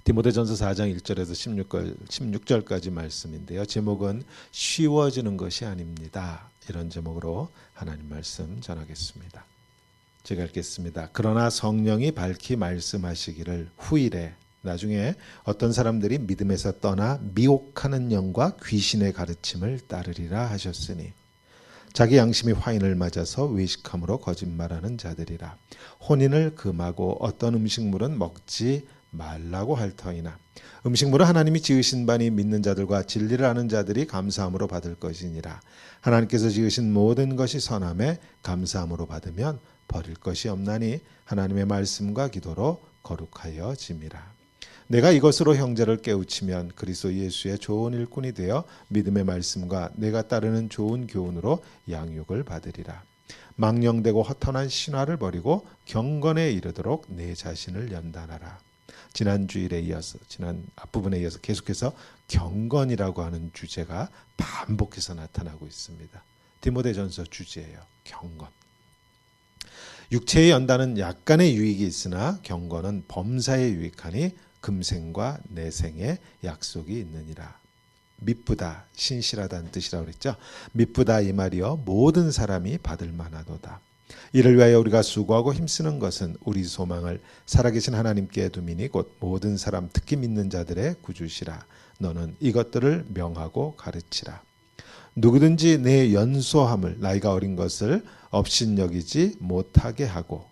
디모데전서 4장 1절에서 16절까지 말씀인데요. 제목은 쉬워지는 것이 아닙니다. 이런 제목으로 하나님 말씀 전하겠습니다. 제가 읽겠습니다. 그러나 성령이 밝히 말씀하시기를 후일에 나중에 어떤 사람들이 믿음에서 떠나 미혹하는 영과 귀신의 가르침을 따르리라 하셨으니 자기 양심이 화인을 맞아서 외식함으로 거짓말하는 자들이라. 혼인을 금하고 어떤 음식물은 먹지 말라고 할 터이나 음식물은 하나님이 지으신 바니 믿는 자들과 진리를 아는 자들이 감사함으로 받을 것이니라. 하나님께서 지으신 모든 것이 선함에 감사함으로 받으면 버릴 것이 없나니 하나님의 말씀과 기도로 거룩하여 짐이라. 내가 이것으로 형제를 깨우치면 그리스도 예수의 좋은 일꾼이 되어 믿음의 말씀과 내가 따르는 좋은 교훈으로 양육을 받으리라. 망령되고 허탄한 신화를 버리고 경건에 이르도록 내 자신을 연단하라. 지난 주일에 이어서 지난 앞부분에 이어서 계속해서 경건이라고 하는 주제가 반복해서 나타나고 있습니다. 디모데전서 주제예요. 경건. 육체의 연단은 약간의 유익이 있으나 경건은 범사에 유익하니 금생과 내생의 약속이 있느니라. 미쁘다, 신실하다는 뜻이라고 그랬죠. 미쁘다 이 말이요 모든 사람이 받을 만하도다. 이를 위하여 우리가 수고하고 힘쓰는 것은 우리 소망을 살아계신 하나님께 두미니 곧 모든 사람 특히 믿는 자들의 구주시라. 너는 이것들을 명하고 가르치라. 누구든지 내 연소함을 나이가 어린 것을 업신여기지 못하게 하고,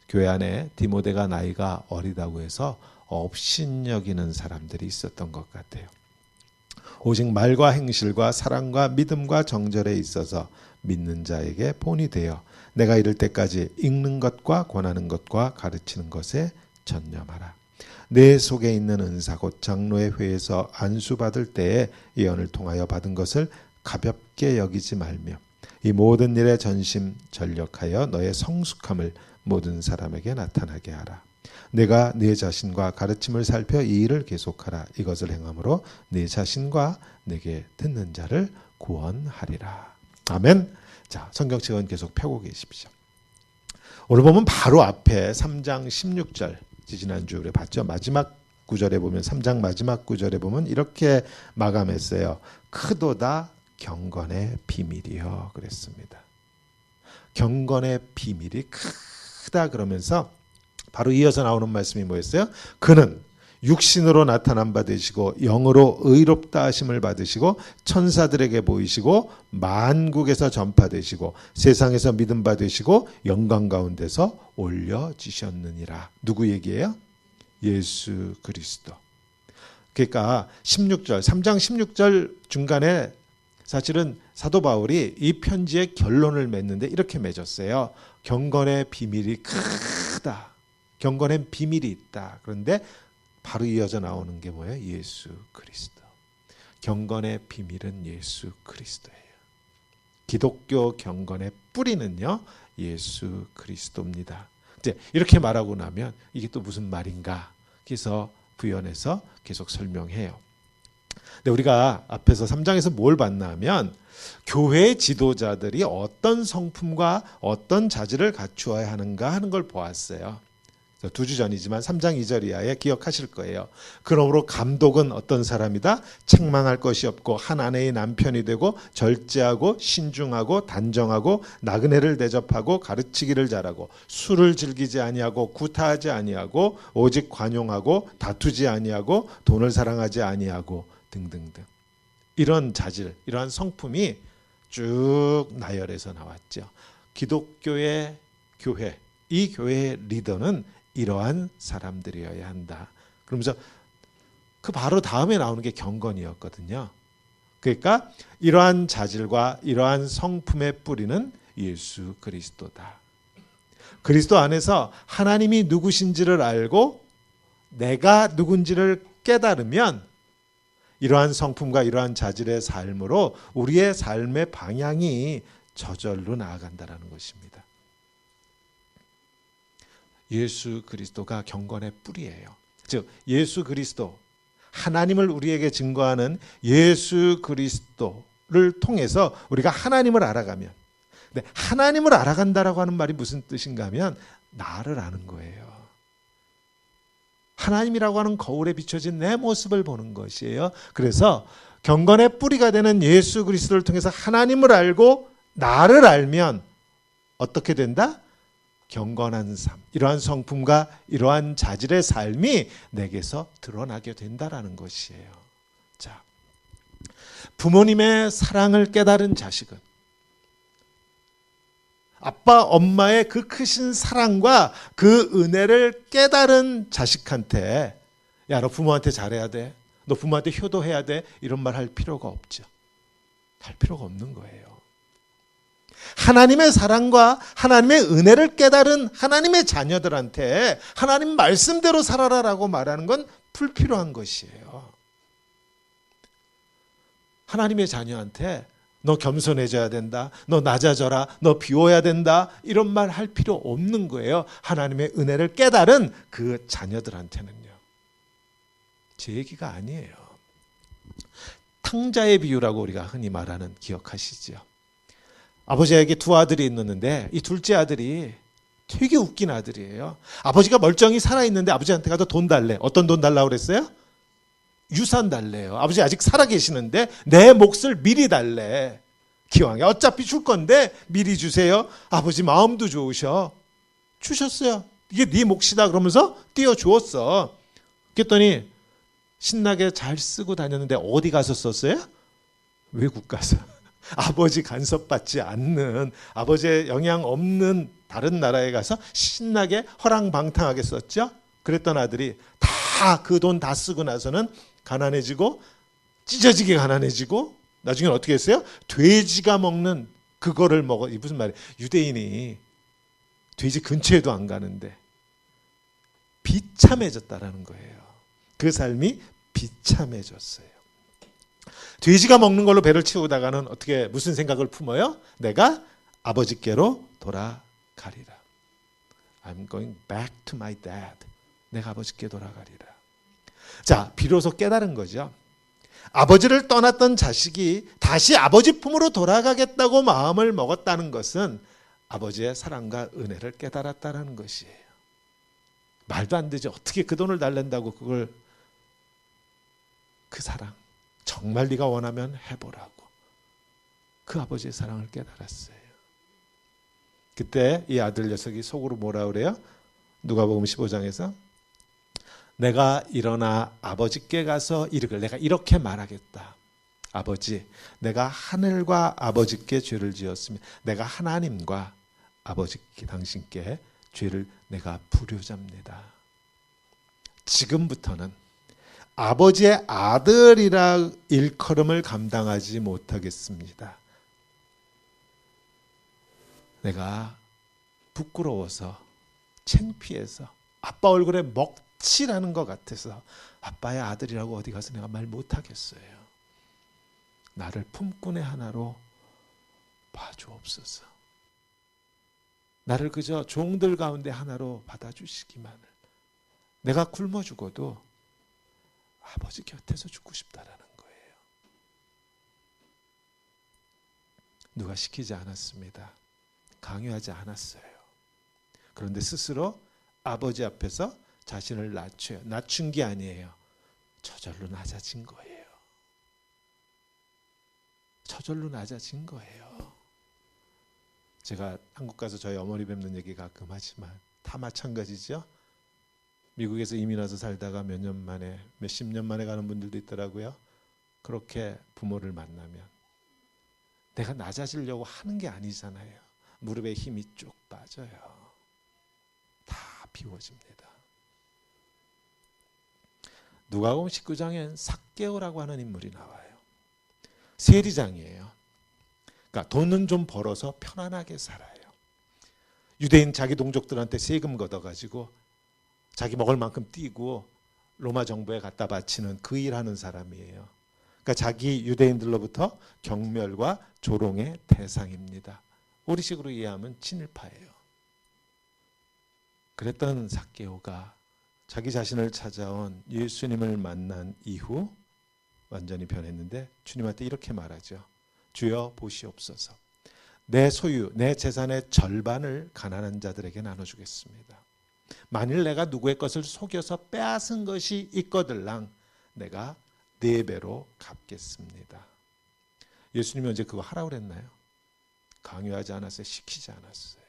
교회 안에 디모데가 나이가 어리다고 해서 업신여기는 사람들이 있었던 것 같아요. 오직 말과 행실과 사랑과 믿음과 정절에 있어서 믿는 자에게 본이 되어 내가 이를 때까지 읽는 것과 권하는 것과 가르치는 것에 전념하라. 내 속에 있는 은사 곧 장로의 회에서 안수받을 때에 예언을 통하여 받은 것을 가볍게 여기지 말며 이 모든 일에 전심 전력하여 너의 성숙함을 모든 사람에게 나타나게 하라. 내가 네 자신과 가르침을 살펴 이 일을 계속하라. 이것을 행함으로 네 자신과 내게 듣는 자를 구원하리라. 아멘. 자, 성경책은 계속 펴고 계십시오. 오늘 보면 바로 앞에 3장 16절 지난주에 우리 봤죠. 마지막 구절에 보면 3장 마지막 구절에 보면 이렇게 마감했어요. 크도다 경건의 비밀이요 그랬습니다. 경건의 비밀이 크다 그러면서 바로 이어서 나오는 말씀이 뭐였어요? 그는 육신으로 나타난 바 되시고 영으로 의롭다 하심을 받으시고 천사들에게 보이시고 만국에서 전파되시고 세상에서 믿음 받으시고 영광 가운데서 올려지셨느니라. 누구 얘기예요? 예수 그리스도. 그러니까 16절 3장 16절 중간에 사실은 사도 바울이 이 편지의 결론을 맺는데 이렇게 맺었어요. 경건의 비밀이 크다. 경건엔 비밀이 있다. 그런데 바로 이어져 나오는 게 뭐예요? 예수 그리스도. 경건의 비밀은 예수 그리스도예요. 기독교 경건의 뿌리는요, 예수 그리스도입니다. 이제 이렇게 말하고 나면 이게 또 무슨 말인가? 그래서 부연해서 계속 설명해요. 근데 우리가 앞에서 3장에서 뭘 봤나 하면 교회 지도자들이 어떤 성품과 어떤 자질을 갖추어야 하는가 하는 걸 보았어요. 2주 전이지만 3장 2절 이하에 기억하실 거예요. 그러므로 감독은 어떤 사람이다? 책망할 것이 없고 한 아내의 남편이 되고 절제하고 신중하고 단정하고 나그네를 대접하고 가르치기를 잘하고 술을 즐기지 아니하고 구타하지 아니하고 오직 관용하고 다투지 아니하고 돈을 사랑하지 아니하고 등등등. 이런 자질, 이러한 성품이 쭉 나열해서 나왔죠. 기독교의 교회, 이 교회의 리더는 이러한 사람들이어야 한다. 그러면서 그 바로 다음에 나오는 게 경건이었거든요. 그러니까 이러한 자질과 이러한 성품의 뿌리는 예수 그리스도다. 그리스도 안에서 하나님이 누구신지를 알고 내가 누군지를 깨달으면 이러한 성품과 이러한 자질의 삶으로 우리의 삶의 방향이 저절로 나아간다는 것입니다. 예수 그리스도가 경건의 뿌리예요. 즉 예수 그리스도, 하나님을 우리에게 증거하는 예수 그리스도를 통해서 우리가 하나님을 알아가면, 근데 하나님을 알아간다라고 하는 말이 무슨 뜻인가 하면 나를 아는 거예요. 하나님이라고 하는 거울에 비춰진 내 모습을 보는 것이에요. 그래서 경건의 뿌리가 되는 예수 그리스도를 통해서 하나님을 알고 나를 알면 어떻게 된다? 경건한 삶, 이러한 성품과 이러한 자질의 삶이 내게서 드러나게 된다라는 것이에요. 자, 부모님의 사랑을 깨달은 자식은 아빠, 엄마의 그 크신 사랑과 그 은혜를 깨달은 자식한테 야, 너 부모한테 잘해야 돼. 너 부모한테 효도해야 돼. 이런 말 할 필요가 없죠. 할 필요가 없는 거예요. 하나님의 사랑과 하나님의 은혜를 깨달은 하나님의 자녀들한테 하나님 말씀대로 살아라라고 말하는 건 불필요한 것이에요. 하나님의 자녀한테 너 겸손해져야 된다. 너 낮아져라. 너 비워야 된다. 이런 말 할 필요 없는 거예요. 하나님의 은혜를 깨달은 그 자녀들한테는요. 제 얘기가 아니에요. 탕자의 비유라고 우리가 흔히 말하는, 기억하시죠? 아버지에게 두 아들이 있는데 이 둘째 아들이 되게 웃긴 아들이에요. 아버지가 멀쩡히 살아있는데 아버지한테 가서 돈 달래. 어떤 돈 달라고 그랬어요? 유산 달래요. 아버지 아직 살아계시는데 내 몫을 미리 달래. 기왕에 어차피 줄 건데 미리 주세요. 아버지 마음도 좋으셔. 주셨어요. 이게 네 몫이다 그러면서 띄워주었어. 그랬더니 신나게 잘 쓰고 다녔는데 어디 가서 썼어요? 외국 가서. 아버지 간섭받지 않는, 아버지의 영향 없는 다른 나라에 가서 신나게 허랑방탕하게 썼죠. 그랬던 아들이 다 그 돈 다 쓰고 나서는 가난해지고 찢어지게 가난해지고 나중에는 어떻게 했어요? 돼지가 먹는 그거를 먹어. 이 무슨 말이에요? 유대인이 돼지 근처에도 안 가는데 비참해졌다라는 거예요. 그 삶이 비참해졌어요. 돼지가 먹는 걸로 배를 채우다가는 어떻게 무슨 생각을 품어요? 내가 아버지께로 돌아가리라. I'm going back to my dad. 내가 아버지께 돌아가리라. 자, 비로소 깨달은 거죠. 아버지를 떠났던 자식이 다시 아버지 품으로 돌아가겠다고 마음을 먹었다는 것은 아버지의 사랑과 은혜를 깨달았다는 것이에요. 말도 안 되죠. 어떻게 그 돈을 달랜다고 그걸, 그 사랑 정말 네가 원하면 해보라고. 그 아버지의 사랑을 깨달았어요. 그때 이 아들 녀석이 속으로 뭐라 그래요? 누가복음 15장에서 내가 일어나 아버지께 가서 이르길, 내가 이렇게 말하겠다. 아버지, 내가 하늘과 아버지께 죄를 지었으며 내가 하나님과 아버지께, 당신께 죄를 내가 부려잡니다. 지금부터는 아버지의 아들이라 일컬음을 감당하지 못하겠습니다. 내가 부끄러워서 창피해서 아빠 얼굴에 먹칠하는 것 같아서 아빠의 아들이라고 어디 가서 내가 말 못하겠어요. 나를 품꾼의 하나로 봐주옵소서. 나를 그저 종들 가운데 하나로 받아주시기만을. 내가 굶어 죽어도 아버지 곁에서 죽고 싶다라는 거예요. 누가 시키지 않았습니다. 강요하지 않았어요. 그런데 스스로 아버지 앞에서 자신을 낮춰요. 낮춘 게 아니에요. 저절로 낮아진 거예요. 저절로 낮아진 거예요. 제가 한국 가서 저희 어머니 뵙는 얘기 가끔 하지만 다 마찬가지죠. 미국에서 이민 와서 살다가 몇 년 만에, 몇십 년 만에 가는 분들도 있더라고요. 그렇게 부모를 만나면 내가 낮아지려고 하는 게 아니잖아요. 무릎에 힘이 쭉 빠져요. 다 비워집니다. 누가복음 19장엔 삭개오라고 하는 인물이 나와요. 세리장이에요. 그러니까 돈은 좀 벌어서 편안하게 살아요. 유대인 자기 동족들한테 세금 걷어가지고 자기 먹을 만큼 띄고 로마 정부에 갖다 바치는 그 일하는 사람이에요. 그러니까 자기 유대인들로부터 경멸과 조롱의 대상입니다. 우리식으로 이해하면 친일파예요. 그랬던 삭개오가 자기 자신을 찾아온 예수님을 만난 이후 완전히 변했는데 주님한테 이렇게 말하죠. 주여 보시옵소서. 내 소유, 내 재산의 절반을 가난한 자들에게 나눠주겠습니다. 만일 내가 누구의 것을 속여서 빼앗은 것이 있거들랑 내가 4배로 갚겠습니다. 예수님이 언제 그거 하라고 그랬나요? 강요하지 않았어요. 시키지 않았어요.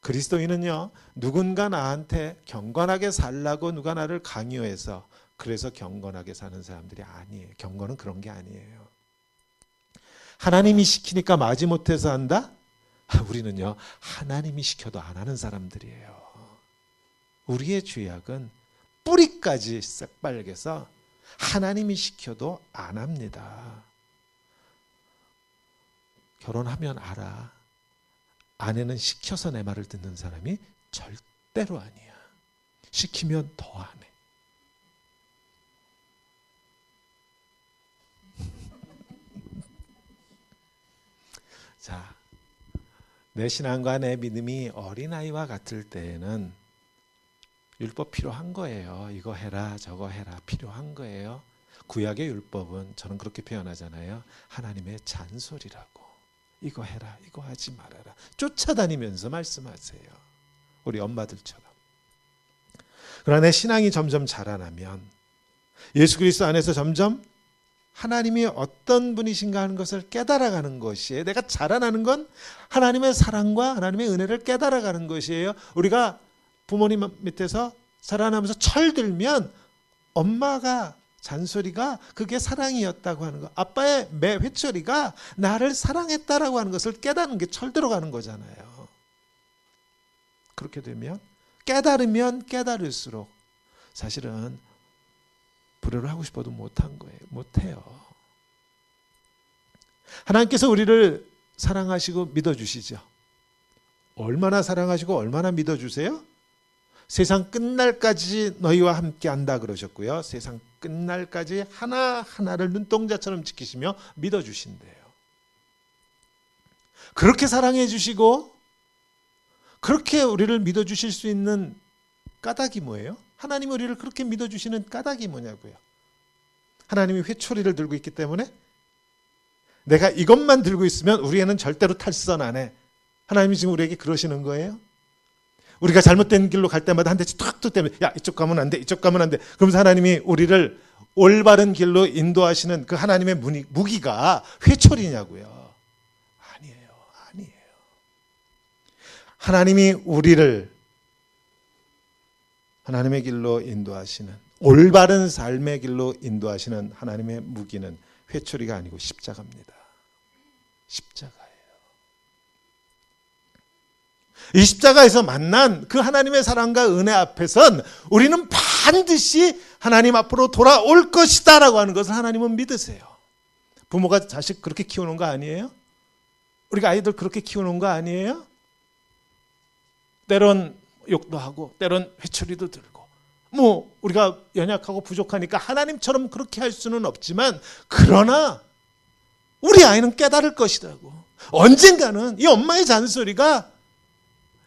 그리스도인은요, 누군가 나한테 경건하게 살라고 누가 나를 강요해서 그래서 경건하게 사는 사람들이 아니에요. 경건은 그런 게 아니에요. 하나님이 시키니까 마지못해서 한다? 우리는요, 하나님이 시켜도 안 하는 사람들이에요. 우리의 죄악은 뿌리까지 새빨개서 하나님이 시켜도 안 합니다. 결혼하면 알아. 아내는 시켜서 내 말을 듣는 사람이 절대로 아니야. 시키면 더 안 해. 자, 내 신앙과 내 믿음이 어린아이와 같을 때에는 율법 필요한 거예요. 이거 해라 저거 해라 필요한 거예요. 구약의 율법은 저는 그렇게 표현하잖아요. 하나님의 잔소리라고. 이거 해라 이거 하지 말아라 쫓아다니면서 말씀하세요. 우리 엄마들처럼. 그러나 내 신앙이 점점 자라나면 예수 그리스도 안에서 점점 하나님이 어떤 분이신가 하는 것을 깨달아가는 것이에요. 내가 자라나는 건 하나님의 사랑과 하나님의 은혜를 깨달아가는 것이에요. 우리가 부모님 밑에서 자라나면서 철들면 엄마가 잔소리가 그게 사랑이었다고 하는 거, 아빠의 매 회초리가 나를 사랑했다라고 하는 것을 깨닫는 게 철들어가는 거잖아요. 그렇게 되면 깨달으면 깨달을수록 사실은 불효를 하고 싶어도 못한 거예요. 못해요. 하나님께서 우리를 사랑하시고 믿어주시죠. 얼마나 사랑하시고 얼마나 믿어주세요? 세상 끝날까지 너희와 함께 한다 그러셨고요. 세상 끝날까지 하나하나를 눈동자처럼 지키시며 믿어주신대요. 그렇게 사랑해 주시고 그렇게 우리를 믿어주실 수 있는 까닭이 뭐예요? 하나님이 우리를 그렇게 믿어주시는 까닭이 뭐냐고요. 하나님이 회초리를 들고 있기 때문에 내가 이것만 들고 있으면 우리에는 절대로 탈선 안 해. 하나님이 지금 우리에게 그러시는 거예요. 우리가 잘못된 길로 갈 때마다 한 대씩 툭툭 때문에 야 이쪽 가면 안 돼 이쪽 가면 안 돼. 그러면서 하나님이 우리를 올바른 길로 인도하시는 그 하나님의 무기가 회초리냐고요. 아니에요. 아니에요. 하나님이 우리를 하나님의 길로 인도하시는 올바른 삶의 길로 인도하시는 하나님의 무기는 회초리가 아니고 십자가입니다. 십자가예요. 이 십자가에서 만난 그 하나님의 사랑과 은혜 앞에선 우리는 반드시 하나님 앞으로 돌아올 것이다 라고 하는 것을 하나님은 믿으세요. 부모가 자식 그렇게 키우는 거 아니에요? 우리가 아이들 그렇게 키우는 거 아니에요? 때론 욕도 하고 때론 회초리도 들고 뭐 우리가 연약하고 부족하니까 하나님처럼 그렇게 할 수는 없지만 그러나 우리 아이는 깨달을 것이라고. 언젠가는 이 엄마의 잔소리가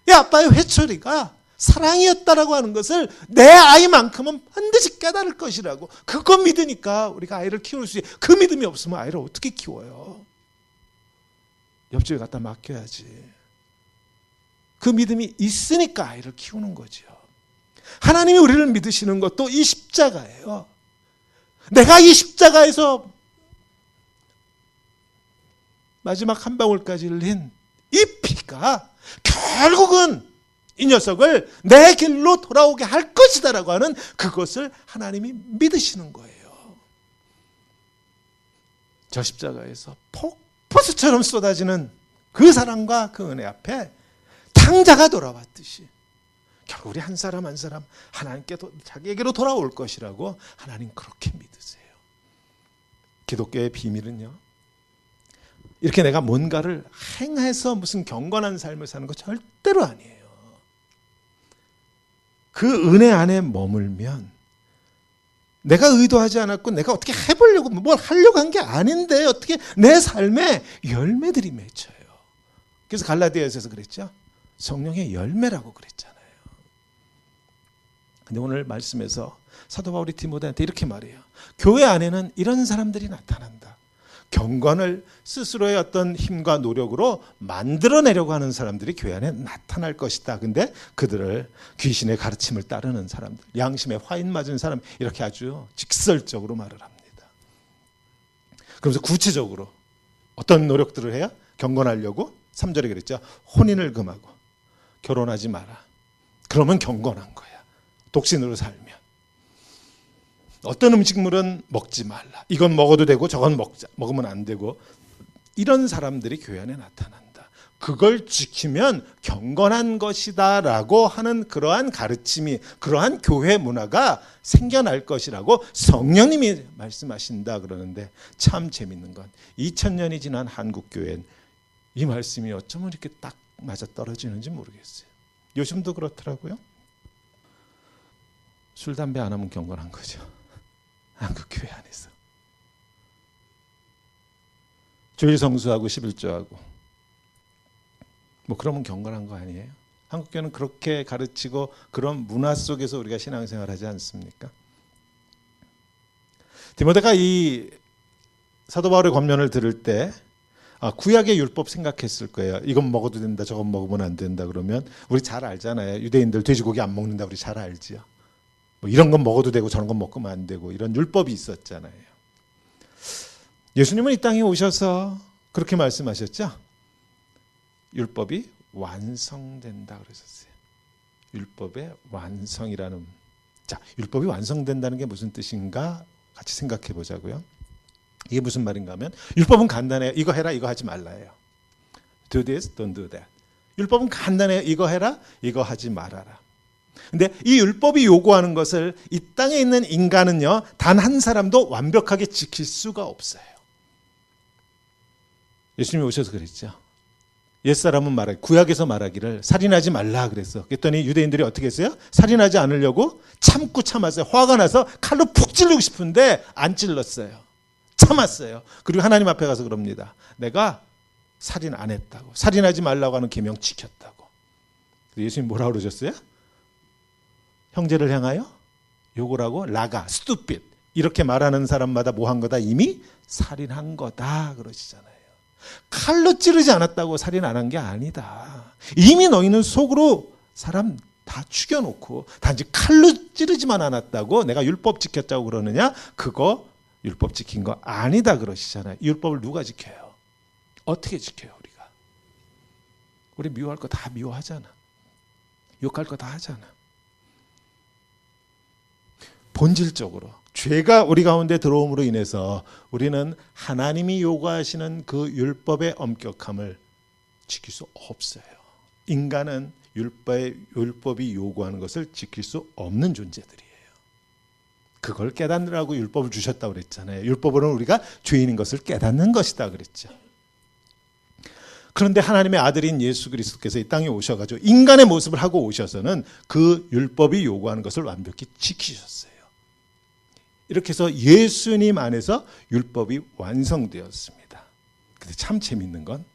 이 아빠의 회초리가 사랑이었다라고 하는 것을 내 아이만큼은 반드시 깨달을 것이라고. 그거 믿으니까 우리가 아이를 키울 수 있어요. 그 믿음이 없으면 아이를 어떻게 키워요? 옆집에 갖다 맡겨야지. 그 믿음이 있으니까 아이를 키우는 거죠. 하나님이 우리를 믿으시는 것도 이 십자가예요. 내가 이 십자가에서 마지막 한 방울까지 흘린 이 피가 결국은 이 녀석을 내 길로 돌아오게 할 것이다라고 하는 그것을 하나님이 믿으시는 거예요. 저 십자가에서 폭포수처럼 쏟아지는 그 사랑과 그 은혜 앞에 탕자가 돌아왔듯이 결국 우리 한 사람 한 사람 하나님께 자기에게로 돌아올 것이라고 하나님 그렇게 믿으세요. 기독교의 비밀은요, 이렇게 내가 뭔가를 행해서 무슨 경건한 삶을 사는 거 절대로 아니에요. 그 은혜 안에 머물면 내가 의도하지 않았고 내가 어떻게 해보려고 뭘 하려고 한 게 아닌데 어떻게 내 삶에 열매들이 맺혀요. 그래서 갈라디아서에서 그랬죠. 성령의 열매라고 그랬잖아요. 근데 오늘 말씀에서 사도 바울이 디모데한테 이렇게 말해요. 교회 안에는 이런 사람들이 나타난다. 경건을 스스로의 어떤 힘과 노력으로 만들어내려고 하는 사람들이 교회 안에 나타날 것이다. 근데 그들을 귀신의 가르침을 따르는 사람들, 양심에 화인 맞은 사람, 이렇게 아주 직설적으로 말을 합니다. 그러면서 구체적으로 어떤 노력들을 해야 경건하려고 3절에 그랬죠. 혼인을 금하고 결혼하지 마라. 그러면 경건한 거야. 독신으로 살면. 어떤 음식물은 먹지 말라. 이건 먹어도 되고 저건 먹으면 안 되고. 이런 사람들이 교회 안에 나타난다. 그걸 지키면 경건한 것이다 라고 하는 그러한 가르침이, 그러한 교회 문화가 생겨날 것이라고 성령님이 말씀하신다 그러는데, 참 재밌는 건 2000년이 지난 한국교회는 이 말씀이 어쩌면 이렇게 딱 맞아떨어지는지 모르겠어요. 요즘도 그렇더라고요. 술, 담배 안 하면 경건한 거죠. 한국교회 안에서. 주일 성수하고 11조하고 뭐 그러면 경건한 거 아니에요? 한국교회는 그렇게 가르치고 그런 문화 속에서 우리가 신앙생활 하지 않습니까? 디모데가 이 사도 바울의 권면을 들을 때 구약의 율법 생각했을 거예요. 이건 먹어도 된다, 저건 먹으면 안 된다 그러면 우리 잘 알잖아요. 유대인들 돼지고기 안 먹는다 우리 잘 알지요. 뭐 이런 건 먹어도 되고 저런 건 먹으면 안 되고 이런 율법이 있었잖아요. 예수님은 이 땅에 오셔서 그렇게 말씀하셨죠. 율법이 완성된다 그러셨어요. 율법의 완성이라는, 자, 율법이 완성된다는 게 무슨 뜻인가 같이 생각해 보자고요. 이게 무슨 말인가 하면, 율법은 간단해요. 이거 해라, 이거 하지 말라예요. Do this, don't do that. 율법은 간단해요. 이거 해라, 이거 하지 말아라. 근데 이 율법이 요구하는 것을 이 땅에 있는 인간은요, 단 한 사람도 완벽하게 지킬 수가 없어요. 예수님이 오셔서 그랬죠. 옛사람은 구약에서 말하기를 살인하지 말라 그랬어. 그랬더니 유대인들이 어떻게 했어요? 살인하지 않으려고 참았어요. 화가 나서 칼로 푹 찌르고 싶은데 안 찔렀어요. 참았어요. 그리고 하나님 앞에 가서 그럽니다. 내가 살인 안 했다고, 살인하지 말라고 하는 계명 지켰다고. 예수님 뭐라고 그러셨어요? 형제를 향하여 욕을 하고 라가, stupid 이렇게 말하는 사람마다 뭐 한 거다? 이미 살인한 거다 그러시잖아요. 칼로 찌르지 않았다고 살인 안 한 게 아니다. 이미 너희는 속으로 사람 다 죽여놓고 단지 칼로 찌르지만 않았다고 내가 율법 지켰다고 그러느냐? 그거 율법 지킨 거 아니다 그러시잖아요. 이 율법을 누가 지켜요? 어떻게 지켜요 우리가? 우리 미워할 거 다 미워하잖아. 욕할 거 다 하잖아. 본질적으로 죄가 우리 가운데 들어옴으로 인해서 우리는 하나님이 요구하시는 그 율법의 엄격함을 지킬 수 없어요. 인간은 율법이 요구하는 것을 지킬 수 없는 존재들이에요. 그걸 깨닫느라고 율법을 주셨다고 그랬잖아요. 율법으로는 우리가 죄인인 것을 깨닫는 것이다 그랬죠. 그런데 하나님의 아들인 예수 그리스도께서 이 땅에 오셔가지고 인간의 모습을 하고 오셔서는 그 율법이 요구하는 것을 완벽히 지키셨어요. 이렇게 해서 예수님 안에서 율법이 완성되었습니다. 근데 참 재밌는 건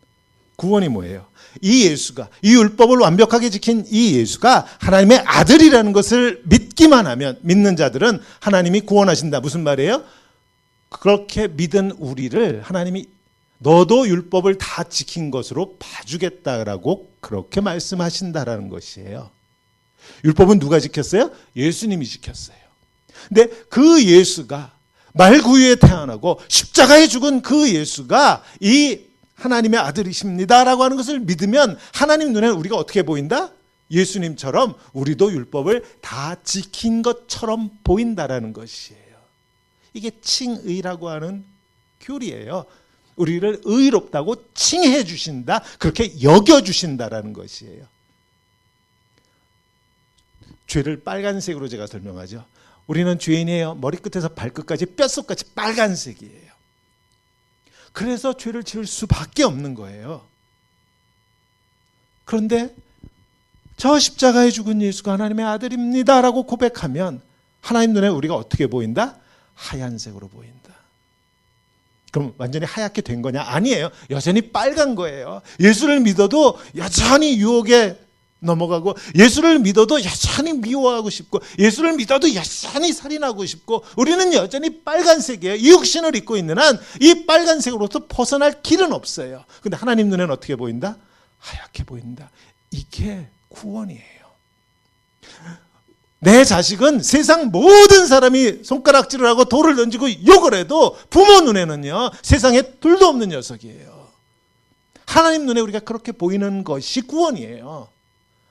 구원이 뭐예요? 이 예수가, 이 율법을 완벽하게 지킨 이 예수가 하나님의 아들이라는 것을 믿기만 하면, 믿는 자들은 하나님이 구원하신다. 무슨 말이에요? 그렇게 믿은 우리를 하나님이 너도 율법을 다 지킨 것으로 봐주겠다라고 그렇게 말씀하신다라는 것이에요. 율법은 누가 지켰어요? 예수님이 지켰어요. 근데 그 예수가 말구유에 태어나고 십자가에 죽은 그 예수가 이 하나님의 아들이십니다라고 하는 것을 믿으면 하나님 눈에는 우리가 어떻게 보인다? 예수님처럼 우리도 율법을 다 지킨 것처럼 보인다라는 것이에요. 이게 칭의라고 하는 교리예요. 우리를 의롭다고 칭해 주신다, 그렇게 여겨 주신다라는 것이에요. 죄를 빨간색으로 제가 설명하죠. 우리는 죄인이에요. 머리끝에서 발끝까지 뼛속까지 빨간색이에요. 그래서 죄를 지을 수밖에 없는 거예요. 그런데 저 십자가에 죽은 예수가 하나님의 아들입니다라고 고백하면 하나님 눈에 우리가 어떻게 보인다? 하얀색으로 보인다. 그럼 완전히 하얗게 된 거냐? 아니에요. 여전히 빨간 거예요. 예수를 믿어도 여전히 유혹에 넘어가고 예수를 믿어도 여전히 미워하고 싶고 예수를 믿어도 여전히 살인하고 싶고 우리는 여전히 빨간색이에요. 이 육신을 입고 있는 한 이 빨간색으로부터 벗어날 길은 없어요. 근데 하나님 눈에는 어떻게 보인다? 하얗게 보인다. 이게 구원이에요. 내 자식은 세상 모든 사람이 손가락질을 하고 돌을 던지고 욕을 해도 부모 눈에는요 세상에 둘도 없는 녀석이에요. 하나님 눈에 우리가 그렇게 보이는 것이 구원이에요.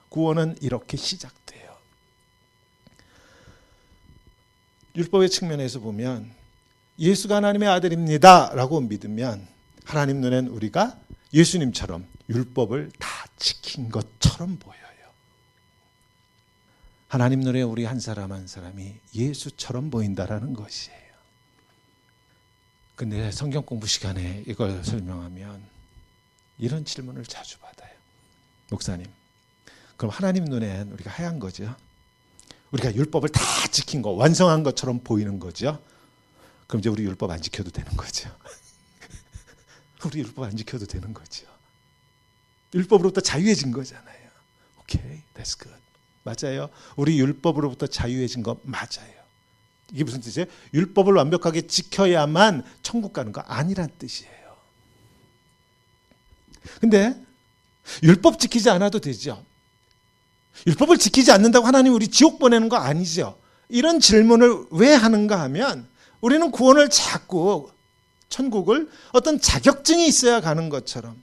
구원은 이렇게 시작돼요. 율법의 측면에서 보면 예수가 하나님의 아들입니다 라고 믿으면 하나님 눈엔 우리가 예수님처럼 율법을 다 지킨 것처럼 보여요. 하나님 눈에 우리 한 사람 한 사람이 예수처럼 보인다라는 것이에요. 근데 성경 공부 시간에 이걸 설명하면 이런 질문을 자주 받아요. 목사님, 그럼 하나님 눈엔 우리가 하얀 거죠? 우리가 율법을 다 지킨 거, 완성한 것처럼 보이는 거죠? 그럼 이제 우리 율법 안 지켜도 되는 거죠? 우리 율법 안 지켜도 되는 거죠? 율법으로부터 자유해진 거잖아요. 오케이, that's good. 맞아요. 우리 율법으로부터 자유해진 거 맞아요. 이게 무슨 뜻이에요? 율법을 완벽하게 지켜야만 천국 가는 거 아니란 뜻이에요. 근데 율법 지키지 않아도 되죠. 율법을 지키지 않는다고 하나님 우리 지옥 보내는 거 아니죠. 이런 질문을 왜 하는가 하면 우리는 구원을 자꾸 천국을 어떤 자격증이 있어야 가는 것처럼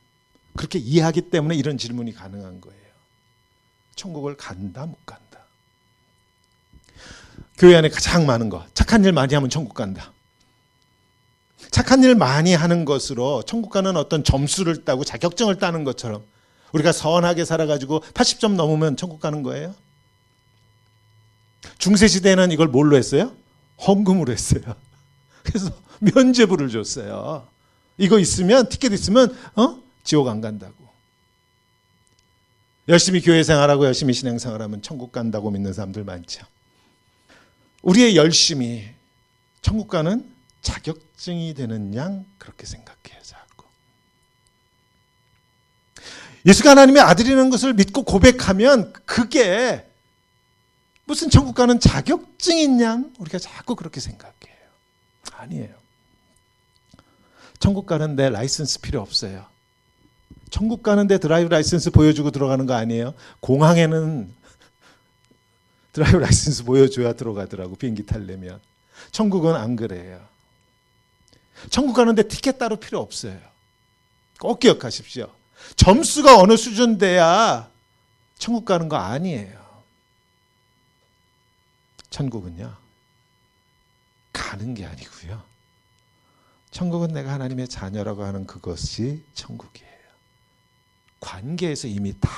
그렇게 이해하기 때문에 이런 질문이 가능한 거예요. 천국을 간다 못 간다. 교회 안에 가장 많은 거 착한 일 많이 하면 천국 간다. 착한 일 많이 하는 것으로 천국 가는 어떤 점수를 따고 자격증을 따는 것처럼 우리가 선하게 살아가지고 80점 넘으면 천국 가는 거예요. 중세시대에는 이걸 뭘로 했어요? 헌금으로 했어요. 그래서 면죄부를 줬어요. 이거 있으면 티켓 있으면 지옥 안 간다고. 열심히 교회 생활하고 열심히 신앙 생활하면 천국 간다고 믿는 사람들 많죠. 우리의 열심이 천국 가는 자격증이 되는 양 그렇게 생각해요. 자꾸. 예수가 하나님의 아들이라는 것을 믿고 고백하면 그게 무슨 천국 가는 자격증인 양 우리가 자꾸 그렇게 생각해요. 아니에요. 천국 가는데 라이선스 필요 없어요. 천국 가는데 드라이브 라이선스 보여주고 들어가는 거 아니에요. 공항에는 드라이브 라이선스 보여줘야 들어가더라고. 비행기 타려면. 천국은 안 그래요. 천국 가는데 티켓 따로 필요 없어요. 꼭 기억하십시오. 점수가 어느 수준 돼야 천국 가는 거 아니에요. 천국은요. 가는 게 아니고요. 천국은 내가 하나님의 자녀라고 하는 그것이 천국이에요. 관계에서 이미 다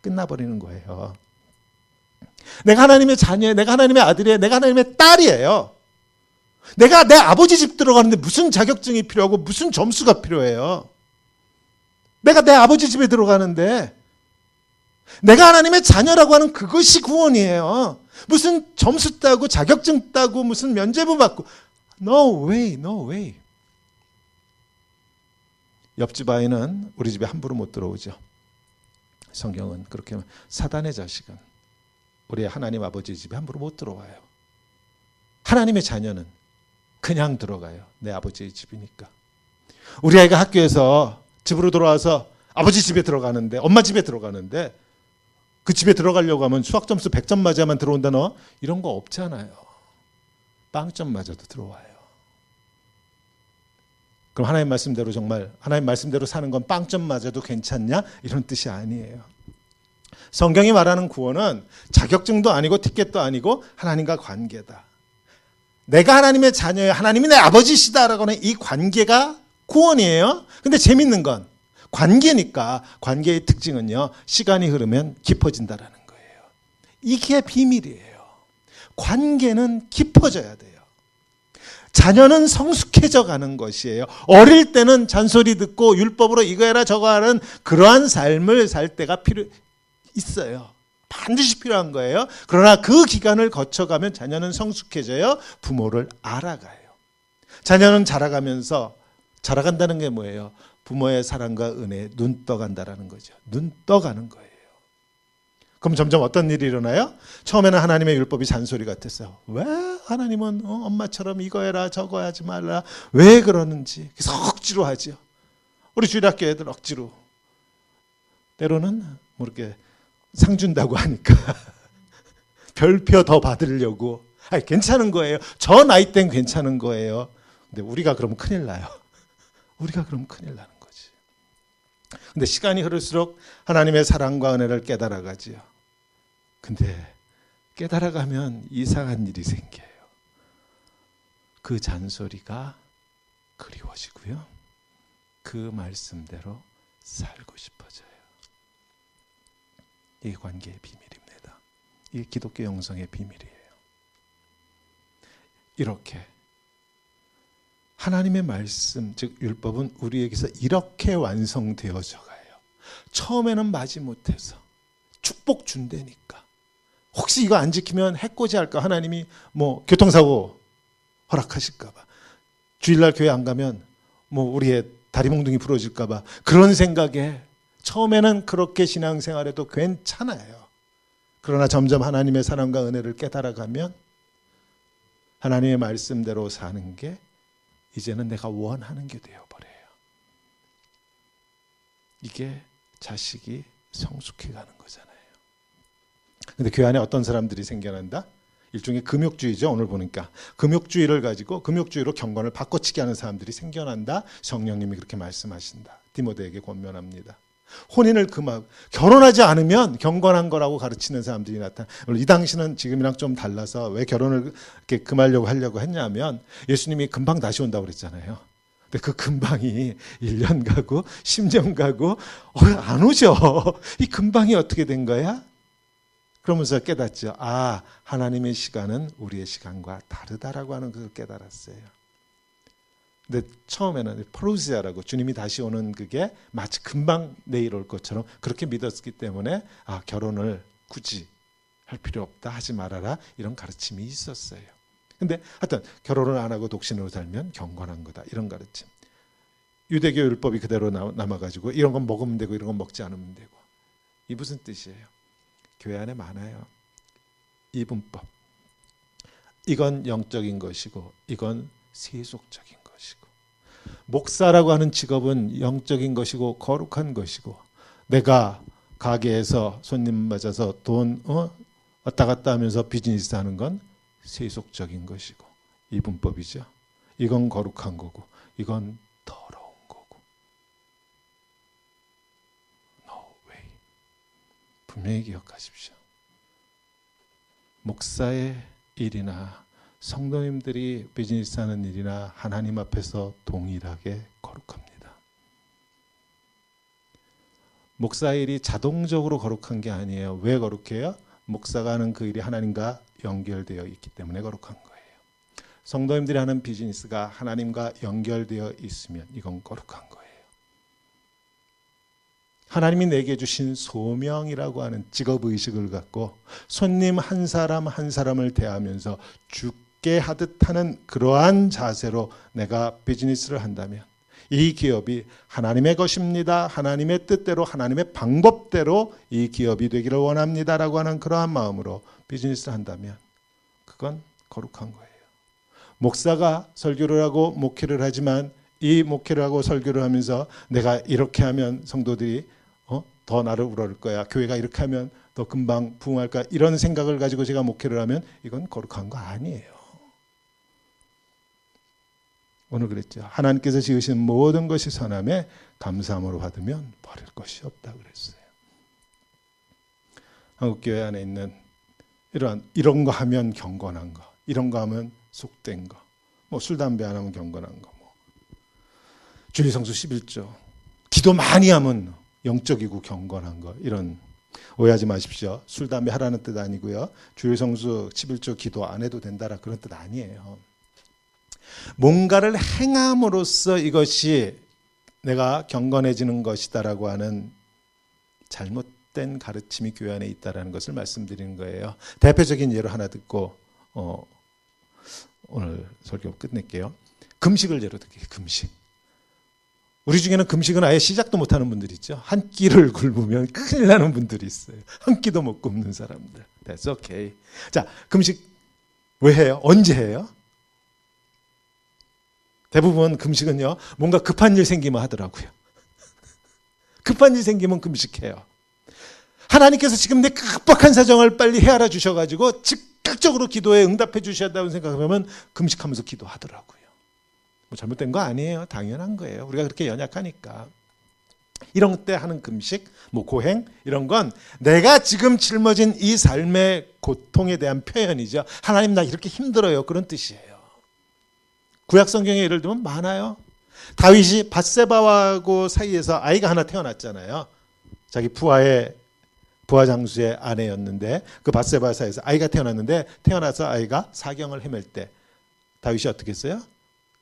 끝나버리는 거예요. 내가 하나님의 자녀예요. 내가 하나님의 아들이에요. 내가 하나님의 딸이에요. 내가 내 아버지 집 들어가는데 무슨 자격증이 필요하고 무슨 점수가 필요해요. 내가 내 아버지 집에 들어가는데 내가 하나님의 자녀라고 하는 그것이 구원이에요. 무슨 점수 따고 자격증 따고 무슨 면죄부 받고 No way, no way. 옆집 아이는 우리 집에 함부로 못 들어오죠. 성경은 그렇게 사단의 자식은 우리 하나님 아버지 집에 함부로 못 들어와요. 하나님의 자녀는 그냥 들어가요. 내 아버지의 집이니까. 우리 아이가 학교에서 집으로 돌아와서 아버지 집에 들어가는데 엄마 집에 들어가는데 그 집에 들어가려고 하면 수학 점수 100점 맞아야만 들어온다 너? 이런 거 없잖아요. 빵점 맞아도 들어와요. 그럼 하나님 말씀대로 정말 하나님 말씀대로 사는 건 빵점 맞아도 괜찮냐? 이런 뜻이 아니에요. 성경이 말하는 구원은 자격증도 아니고 티켓도 아니고 하나님과 관계다. 내가 하나님의 자녀예요. 하나님이 내 아버지시다라고 하는 이 관계가 구원이에요. 근데 재밌는 건 관계니까 관계의 특징은요. 시간이 흐르면 깊어진다라는 거예요. 이게 비밀이에요. 관계는 깊어져야 돼요. 자녀는 성숙해져 가는 것이에요. 어릴 때는 잔소리 듣고 율법으로 이거 해라 저거 하는 그러한 삶을 살 때가 있어요. 반드시 필요한 거예요. 그러나 그 기간을 거쳐가면 자녀는 성숙해져요. 부모를 알아가요. 자녀는 자라간다는 게 뭐예요? 부모의 사랑과 은혜에 눈 떠간다라는 거죠. 눈 떠가는 거예요. 그럼 점점 어떤 일이 일어나요? 처음에는 하나님의 율법이 잔소리 같았어요. 왜 하나님은 엄마처럼 이거 해라 저거 하지 말라 왜 그러는지 그래서 억지로 하죠. 우리 주일학교 애들 억지로 때로는 뭐 이렇게 상 준다고 하니까 별표 더 받으려고 아니, 괜찮은 거예요. 저 나이 땐 괜찮은 거예요. 근데 우리가 그러면 큰일 나요. 우리가 그러면 큰일 나는 거지. 근데 시간이 흐를수록 하나님의 사랑과 은혜를 깨달아가지요. 근데 깨달아가면 이상한 일이 생겨요. 그 잔소리가 그리워지고요. 그 말씀대로 살고 싶어져요. 이게 관계의 비밀입니다. 이게 기독교 영성의 비밀이에요. 이렇게 하나님의 말씀, 즉 율법은 우리에게서 이렇게 완성되어져 가요. 처음에는 마지못해서 축복 준다니까. 혹시 이거 안 지키면 해코지 할까? 하나님이 뭐 교통사고 허락하실까 봐. 주일날 교회 안 가면 뭐 우리의 다리 몽둥이 부러질까 봐. 그런 생각에 처음에는 그렇게 신앙생활해도 괜찮아요. 그러나 점점 하나님의 사랑과 은혜를 깨달아가면 하나님의 말씀대로 사는 게 이제는 내가 원하는 게 되어버려요. 이게 자식이 성숙해가는 거잖아요. 근데 교회 안에 어떤 사람들이 생겨난다? 일종의 금욕주의죠. 오늘 보니까 금욕주의를 가지고 금욕주의로 경건을 바꿔치기 하는 사람들이 생겨난다. 성령님이 그렇게 말씀하신다. 디모데에게 권면합니다. 혼인을 금하고 결혼하지 않으면 경건한 거라고 가르치는 사람들이 나타나. 이 당시는 지금이랑 좀 달라서 왜 결혼을 이렇게 금하려고 했냐면 예수님이 금방 다시 온다고 그랬잖아요. 근데 그 금방이 1년 가고 10년 가고 안 오죠. 이 금방이 어떻게 된 거야? 그러면서 깨닫죠. 아, 하나님의 시간은 우리의 시간과 다르다라고 하는 것을 깨달았어요. 근데 처음에는 프로시아라고 주님이 다시 오는 그게 마치 금방 내일 올 것처럼 그렇게 믿었기 때문에 아, 결혼을 굳이 할 필요 없다, 하지 말아라, 이런 가르침이 있었어요. 근데 하여튼 결혼을 안 하고 독신으로 살면 경건한 거다, 이런 가르침. 유대교 율법이 그대로 남아가지고 이런 건 먹으면 되고 이런 건 먹지 않으면 되고. 이 무슨 뜻이에요? 교회 안에 많아요. 이분법. 이건 영적인 것이고 이건 세속적인 것이고. 목사라고 하는 직업은 영적인 것이고 거룩한 것이고, 내가 가게에서 손님 맞아서 돈 왔다 갔다 하면서 비즈니스 하는 건 세속적인 것이고 이분법이죠. 이건 거룩한 거고 이건 더러운 거고. No way. 분명히 기억하십시오. 목사의 일이나 성도님들이 비즈니스 하는 일이나 하나님 앞에서 동일하게 거룩합니다. 목사의 일이 자동적으로 거룩한 게 아니에요. 왜 거룩해요? 목사가 하는 그 일이 하나님과 연결되어 있기 때문에 거룩한 거예요. 성도님들이 하는 비즈니스가 하나님과 연결되어 있으면 이건 거룩한 거예요. 하나님이 내게 주신 소명이라고 하는 직업의식을 갖고 손님 한 사람 한 사람을 대하면서 죽게 하듯 하는 그러한 자세로 내가 비즈니스를 한다면 이 기업이 하나님의 것입니다. 하나님의 뜻대로 하나님의 방법대로 이 기업이 되기를 원합니다라고 하는 그러한 마음으로 비즈니스를 한다면 그건 거룩한 거예요. 목사가 설교를 하고 목회를 하지만 이 목회를 하고 설교를 하면서 내가 이렇게 하면 성도들이 더 나를 우러를 거야, 교회가 이렇게 하면 더 금방 부흥할 거야, 이런 생각을 가지고 제가 목회를 하면 이건 거룩한 거 아니에요. 오늘 그랬죠. 하나님께서 지으신 모든 것이 선함에 감사함으로 받으면 버릴 것이 없다 그랬어요. 한국교회 안에 있는 이런 거 하면 경건한 거, 이런 거 하면 속된 거, 뭐 술 담배 안 하면 경건한 거, 뭐 주일성수 11조, 기도 많이 하면 영적이고 경건한 거, 이런 오해하지 마십시오. 술 담배 하라는 뜻 아니고요. 주일성수 11조 기도 안 해도 된다라 그런 뜻 아니에요. 뭔가를 행함으로써 이것이 내가 경건해지는 것이다라고 하는 잘못된 가르침이 교회 안에 있다라는 것을 말씀드리는 거예요. 대표적인 예로 하나 듣고 오늘 설교 끝낼게요. 금식을 예로 들게요. 금식. 우리 중에는 금식은 아예 시작도 못하는 분들이 있죠. 한 끼를 굶으면 큰일 나는 분들이 있어요. 한 끼도 못 굶는 사람들. That's okay. 자, 금식 왜 해요? 언제 해요? 대부분 금식은요, 뭔가 급한 일 생기면 하더라고요. 급한 일 생기면 금식해요. 하나님께서 지금 내 급박한 사정을 빨리 헤아려 주셔가지고 즉각적으로 기도에 응답해 주셔야 한다고 생각하면 금식하면서 기도하더라고요. 뭐 잘못된 거 아니에요. 당연한 거예요. 우리가 그렇게 연약하니까. 이런 때 하는 금식, 뭐 고행 이런 건 내가 지금 짊어진 이 삶의 고통에 대한 표현이죠. 하나님 나 이렇게 힘들어요. 그런 뜻이에요. 구약 성경에 예를 들면 많아요. 다윗이 밧세바하고 사이에서 아이가 하나 태어났잖아요. 자기 부하 장수의 아내였는데 그 밧세바 사이에서 아이가 태어났는데 태어나서 아이가 사경을 헤맬 때 다윗이 어떻게 했어요?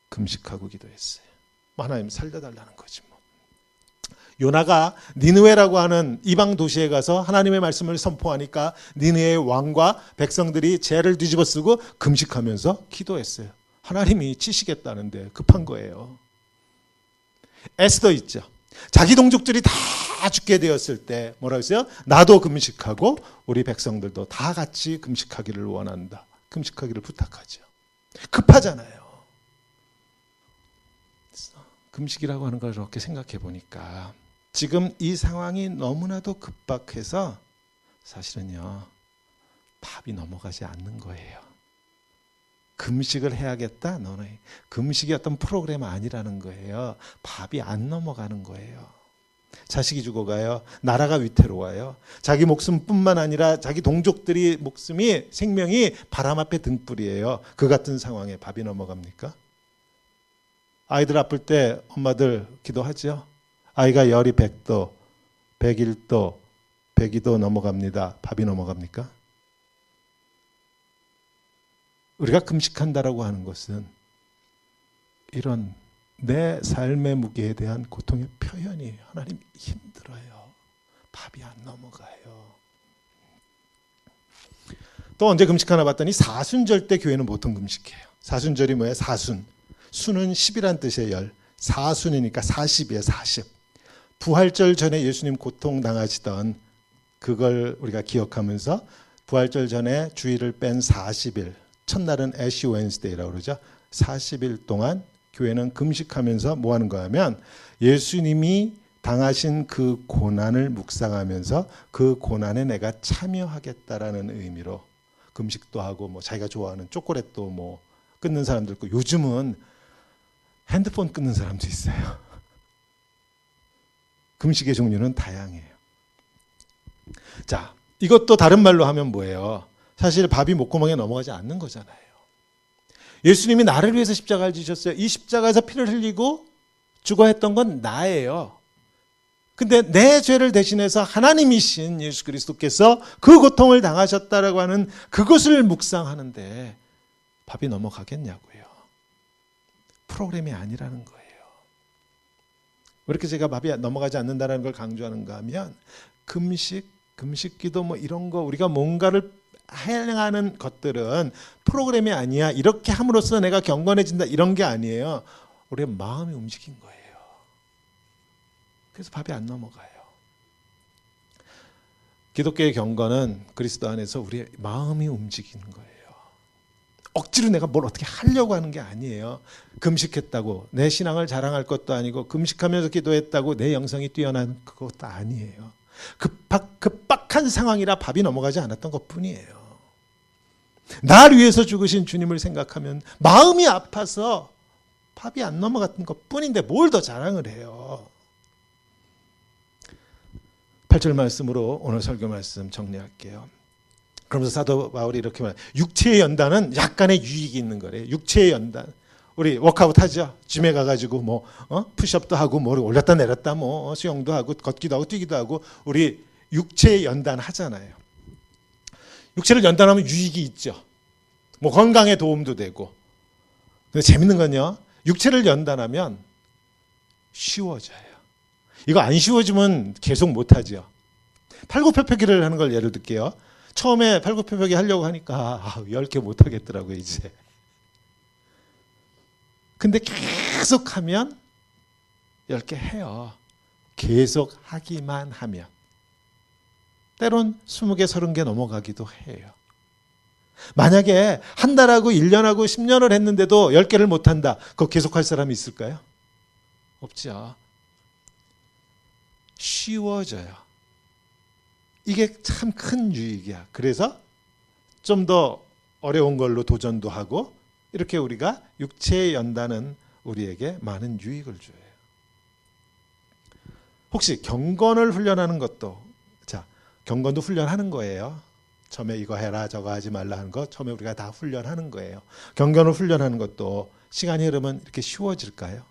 금식하고 기도했어요. 하나님 살려달라는 거지 뭐. 요나가 니느웨라고 하는 이방 도시에 가서 하나님의 말씀을 선포하니까 니느웨의 왕과 백성들이 죄를 뒤집어쓰고 금식하면서 기도했어요. 하나님이 치시겠다는데 급한 거예요. 에스더 있죠. 자기 동족들이 다 죽게 되었을 때 뭐라고 했어요? 나도 금식하고 우리 백성들도 다 같이 금식하기를 원한다. 금식하기를 부탁하죠. 급하잖아요. 금식이라고 하는 걸 이렇게 생각해 보니까 지금 이 상황이 너무나도 급박해서 사실은요, 밥이 넘어가지 않는 거예요. 금식을 해야겠다? 너네 금식이 어떤 프로그램 아니라는 거예요. 밥이 안 넘어가는 거예요. 자식이 죽어가요. 나라가 위태로워요. 자기 목숨뿐만 아니라 자기 동족들이 목숨이 생명이 바람 앞에 등불이에요. 그 같은 상황에 밥이 넘어갑니까? 아이들 아플 때 엄마들 기도하죠. 아이가 열이 100도, 101도, 102도 넘어갑니다. 밥이 넘어갑니까? 우리가 금식한다라고 하는 것은 이런 내 삶의 무게에 대한 고통의 표현이에요. 하나님 힘들어요. 밥이 안 넘어가요. 또 언제 금식하나 봤더니 사순절 때 교회는 보통 금식해요. 사순절이 뭐예요? 사순. 순은 10이란 뜻의 열. 사순이니까 40이에요. 40. 부활절 전에 예수님 고통당하시던 그걸 우리가 기억하면서 부활절 전에 주일을 뺀 40일. 첫날은 애쉬 웬스데이라고 그러죠. 40일 동안 교회는 금식하면서 뭐 하는 거 하면 예수님이 당하신 그 고난을 묵상하면서 그 고난에 내가 참여하겠다라는 의미로 금식도 하고 뭐 자기가 좋아하는 초콜릿도 뭐 끊는 사람도 있고 요즘은 핸드폰 끊는 사람도 있어요. 금식의 종류는 다양해요. 자, 이것도 다른 말로 하면 뭐예요? 사실 밥이 목구멍에 넘어가지 않는 거잖아요. 예수님이 나를 위해서 십자가를 지셨어요. 이 십자가에서 피를 흘리고 죽어 했던 건 나예요. 근데 내 죄를 대신해서 하나님이신 예수 그리스도께서 그 고통을 당하셨다라고 하는 그것을 묵상하는데 밥이 넘어가겠냐고요. 프로그램이 아니라는 거예요. 왜 이렇게 제가 밥이 넘어가지 않는다는 걸 강조하는가 하면 금식기도 뭐 이런 거 우리가 뭔가를 행하는 것들은 프로그램이 아니야. 이렇게 함으로써 내가 경건해진다. 이런 게 아니에요. 우리의 마음이 움직인 거예요. 그래서 밥이 안 넘어가요. 기독교의 경건은 그리스도 안에서 우리의 마음이 움직이는 거예요. 억지로 내가 뭘 어떻게 하려고 하는 게 아니에요. 금식했다고 내 신앙을 자랑할 것도 아니고 금식하면서 기도했다고 내 영성이 뛰어난 그것도 아니에요. 급박한 상황이라 밥이 넘어가지 않았던 것뿐이에요. 날 위해서 죽으신 주님을 생각하면 마음이 아파서 밥이 안 넘어갔던 것뿐인데 뭘 더 자랑을 해요. 8절 말씀으로 오늘 설교 말씀 정리할게요. 그러면서 사도 바울이 이렇게 말해요. 육체의 연단은 약간의 유익이 있는 거래요. 육체의 연단. 우리 워크아웃 하죠. 짐에 가가지고 뭐 푸시업도 하고 뭐 올렸다 내렸다 뭐 수영도 하고 걷기도 하고 뛰기도 하고 우리 육체의 연단 하잖아요. 육체를 연단하면 유익이 있죠. 뭐 건강에 도움도 되고. 근데 재밌는 건요. 육체를 연단하면 쉬워져요. 이거 안 쉬워지면 계속 못하죠. 팔굽혀펴기를 하는 걸 예를 들게요. 처음에 팔굽혀펴기 하려고 하니까 10개 못하겠더라고요. 이제. 근데 계속 하면 10개 해요. 계속 하기만 하면. 때론 20개, 30개 넘어가기도 해요. 만약에 한 달하고 1년하고 10년을 했는데도 10개를 못한다. 그거 계속할 사람이 있을까요? 없죠. 쉬워져요. 이게 참 큰 유익이야. 그래서 좀 더 어려운 걸로 도전도 하고 이렇게 우리가 육체의 연단은 우리에게 많은 유익을 줘요. 혹시 경건을 훈련하는 것도, 자, 경건도 훈련하는 거예요. 처음에 이거 해라 저거 하지 말라 하는 거 처음에 우리가 다 훈련하는 거예요. 경건을 훈련하는 것도 시간이 흐르면 이렇게 쉬워질까요?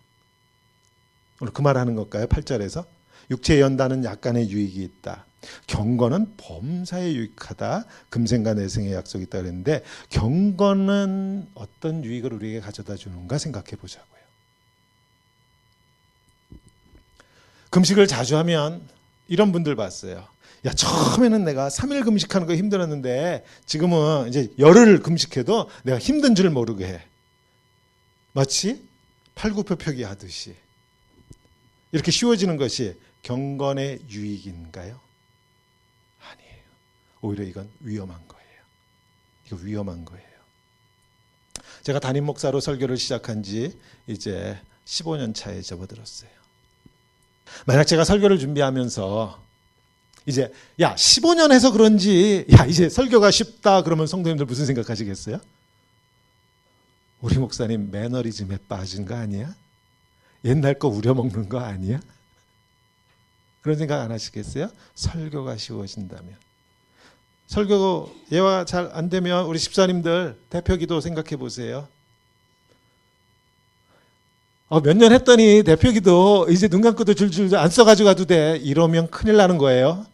오늘 그 말하는 걸까요? 8절에서 육체의 연단은 약간의 유익이 있다. 경건은 범사에 유익하다. 금생과 내생의 약속이 있다 그랬는데 경건은 어떤 유익을 우리에게 가져다 주는가 생각해 보자고요. 금식을 자주 하면 이런 분들 봤어요. 야, 처음에는 내가 3일 금식하는 거 힘들었는데 지금은 이제 열흘 금식해도 내가 힘든 줄 모르게 해. 마치 팔굽혀펴기 하듯이. 이렇게 쉬워지는 것이 경건의 유익인가요? 아니에요. 오히려 이건 위험한 거예요. 이거 위험한 거예요. 제가 담임 목사로 설교를 시작한 지 이제 15년 차에 접어들었어요. 만약 제가 설교를 준비하면서 이제 15년 해서 그런지 이제 설교가 쉽다 그러면 성도님들 무슨 생각하시겠어요? 우리 목사님 매너리즘에 빠진 거 아니야? 옛날 거 우려먹는 거 아니야? 그런 생각 안 하시겠어요? 설교가 쉬워진다면. 설교 예화 잘 안 되면 우리 집사님들 대표기도 생각해 보세요. 몇 년 했더니 대표기도 이제 눈 감고도 줄줄 안 써가지고 가도 돼. 이러면 큰일 나는 거예요.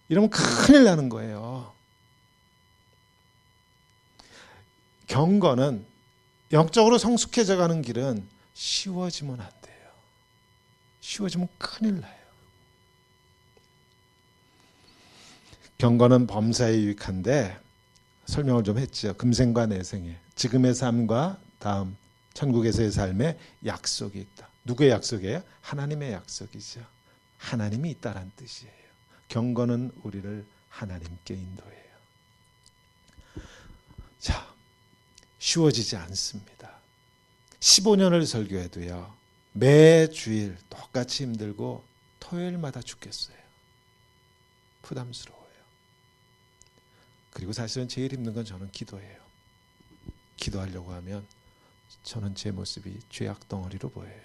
이러면 큰일 나는 거예요. 경건은 영적으로 성숙해져 가는 길은 쉬워지면 안 돼요. 쉬워지면 큰일 나요. 경건은 범사에 유익한데 설명을 좀 했죠. 금생과 내생에 지금의 삶과 다음 천국에서의 삶에 약속이 있다. 누구의 약속이에요? 하나님의 약속이죠. 하나님이 있다란 뜻이에요. 경건은 우리를 하나님께 인도해요. 자, 쉬워지지 않습니다. 15년을 설교해도요. 매 주일 똑같이 힘들고 토요일마다 죽겠어요. 부담스러워요. 그리고 사실은 제일 힘든 건 저는 기도예요. 기도하려고 하면 저는 제 모습이 죄악 덩어리로 보여요.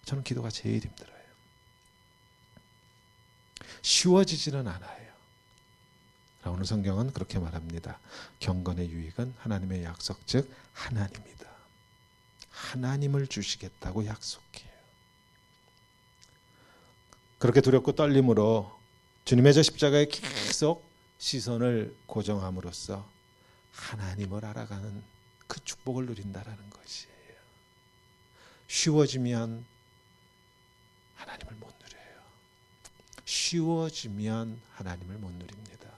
저는 기도가 제일 힘들어요. 쉬워지지는 않아요. 오늘 성경은 그렇게 말합니다. 경건의 유익은 하나님의 약속 즉 하나님이다. 하나님을 주시겠다고 약속해요. 그렇게 두렵고 떨림으로 주님의 저 십자가에 계속 시선을 고정함으로써 하나님을 알아가는 그 축복을 누린다라는 것이에요. 쉬워지면 하나님을 못 누려요. 쉬워지면 하나님을 못 누립니다.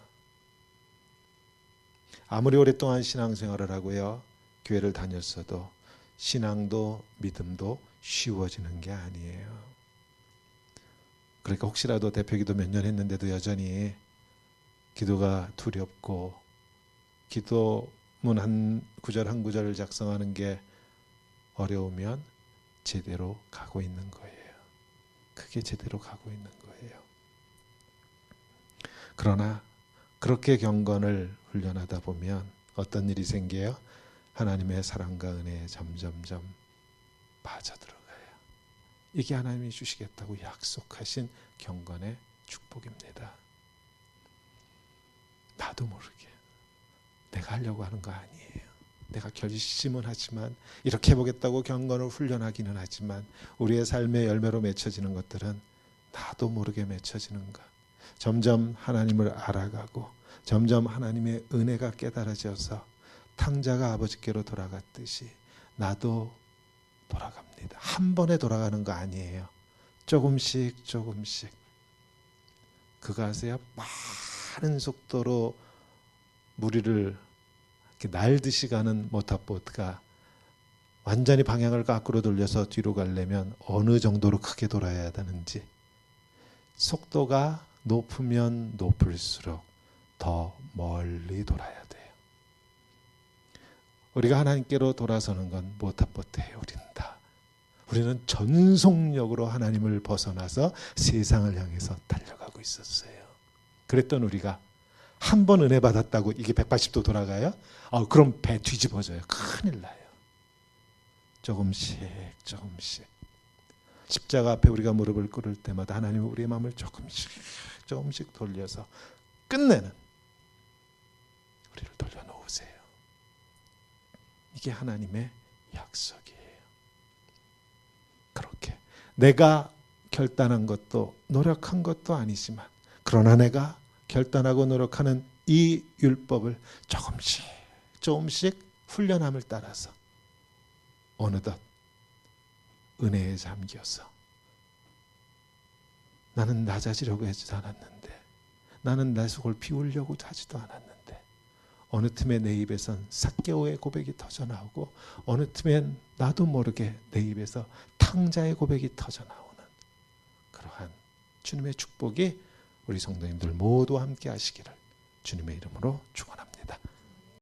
아무리 오랫동안 신앙생활을 하고요. 교회를 다녔어도 신앙도 믿음도 쉬워지는 게 아니에요. 그러니까 혹시라도 대표기도 몇 년 했는데도 여전히 기도가 두렵고 기도문 한 구절 한 구절을 작성하는 게 어려우면 제대로 가고 있는 거예요. 그게 제대로 가고 있는 거예요. 그러나 그렇게 경건을 훈련하다 보면 어떤 일이 생겨요? 하나님의 사랑과 은혜에 점점점 빠져들어가요. 이게 하나님이 주시겠다고 약속하신 경건의 축복입니다. 나도 모르게 내가 하려고 하는 거 아니에요. 내가 결심은 하지만 이렇게 해보겠다고 경건을 훈련하기는 하지만 우리의 삶의 열매로 맺혀지는 것들은 나도 모르게 맺혀지는가. 점점 하나님을 알아가고 점점 하나님의 은혜가 깨달아져서 탕자가 아버지께로 돌아갔듯이 나도 돌아갑니다. 한 번에 돌아가는 거 아니에요. 조금씩 조금씩. 그거 아세요? 빠른 속도로 무리를 날듯이 가는 모터보트가 완전히 방향을 거꾸로 돌려서 뒤로 가려면 어느 정도로 크게 돌아야 되는지, 속도가 높으면 높을수록 더 멀리 돌아야 돼요. 우리가 하나님께로 돌아서는 건 못해요. 우리는 다. 우리는 전속력으로 하나님을 벗어나서 세상을 향해서 달려가고 있었어요. 그랬던 우리가 한 번 은혜 받았다고 이게 180도 돌아가요? 그럼 배 뒤집어져요. 큰일 나요. 조금씩 십자가 앞에 우리가 무릎을 꿇을 때마다 하나님은 우리의 마음을 조금씩 돌려서 끝내는, 우리를 돌려놓으세요. 이게 하나님의 약속이에요. 그렇게 내가 결단한 것도 노력한 것도 아니지만, 그러나 내가 결단하고 노력하는 이 율법을 조금씩 훈련함을 따라서 어느덧 은혜에 잠겨서, 나는 낮아지려고 하지도 않았는데, 나는 내 속을 비우려고 하지도 않았는데, 어느 틈에 내 입에선 삭개오의 고백이 터져나오고, 어느 틈엔 나도 모르게 내 입에서 탕자의 고백이 터져나오는 그러한 주님의 축복이 우리 성도님들 모두 함께 하시기를 주님의 이름으로 축원합니다.